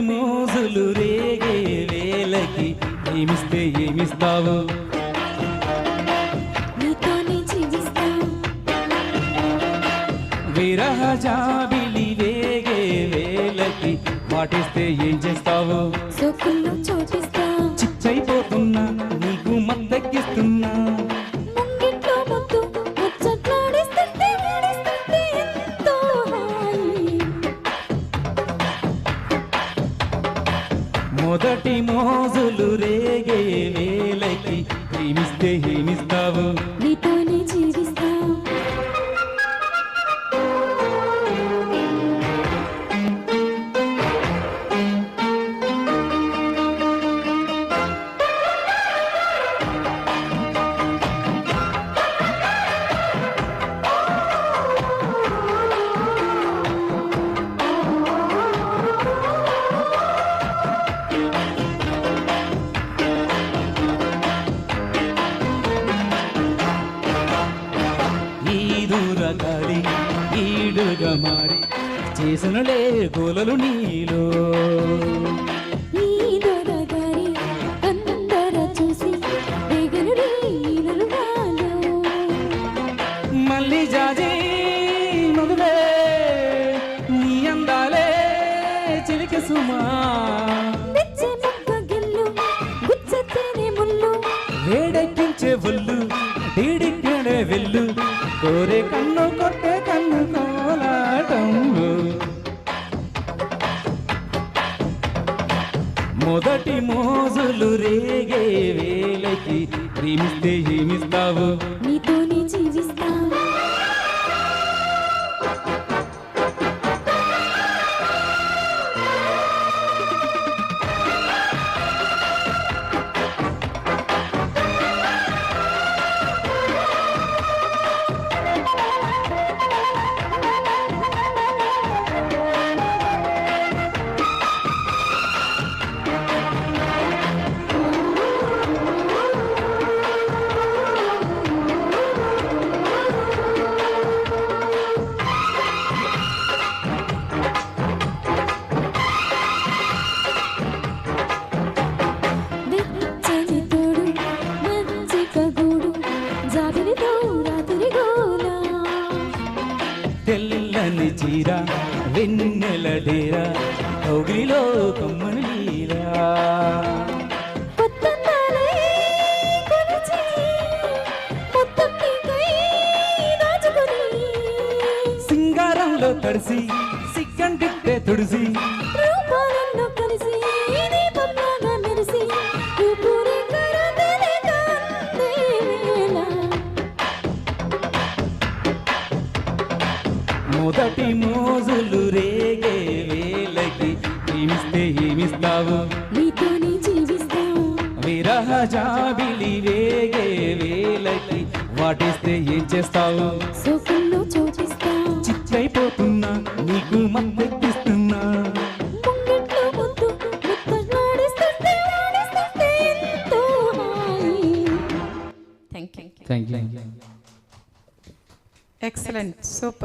మోజులు రేగే వేళకి ఏమిస్తే ఏమిస్తావు? నీతోనే జీవిస్తా. విరహ జాబిలి వేగే వేళకి వాటిస్తే ఏం చేస్తావు? సోకుల్లో చోటిస్తా. చిచ్చైపోతున్నా నీకు మద్దెక్కిస్తున్నా. ముంగిట్లో ముద్దు ముచ్చట్లాడిస్తుంటే వాడిస్తుంటే ఎంతో హాయి. మొదటి మోజులు రేగే వేళకి ఏమిస్తే ఏమిస్తావు? నీతోనే జీవిస్తా. గాలి ఈడుగా మారి చేసినలే గోలలు నీలో. ఈ దొరగారి అందర చూసి వేగను రీలలు వాలో. మళ్ళీ జాజి మధులే నీ అందాలే చిలిక సుమా. నిచ్చే మొక్క గిల్లు గుచ్చతేనే ముల్లు. వేడెక్కించే ఒళ్ళు తీడిక్కడే వెళ్ళు. కోరే కన్ను కొట్టే కన్ను కోలాటంలో మొదటి మోజులు రేగే వేళకి ప్రేమిస్తే ఏమిస్తావు? నీతోనే జీవిస్తా. తెల్లని చీర వెన్నెల డేరా కౌగిలిలో కమ్మని లీలా. సింగారంలో తడిసి సిగ్గంటిట్టే తుడిసి మొదటి మోజులు రేగే వేళకి ఏమిస్తే ఏమిస్తావు? నీతోనే జీవిస్తా. విరహ జాబిలి వేగే వేళకి వాటిస్తే ఏం చేస్తావు? సోకుల్లో చోటిస్తా. చిచ్చైపోతున్నా నీకు మద్దెక్కిస్తున్నా. ముంగిట్లో ముద్దు ముచ్చట్లాడిస్తుంటే వాడిస్తుంటే ఎంతో హాయి. Thank you. Thank you. Excellent, super.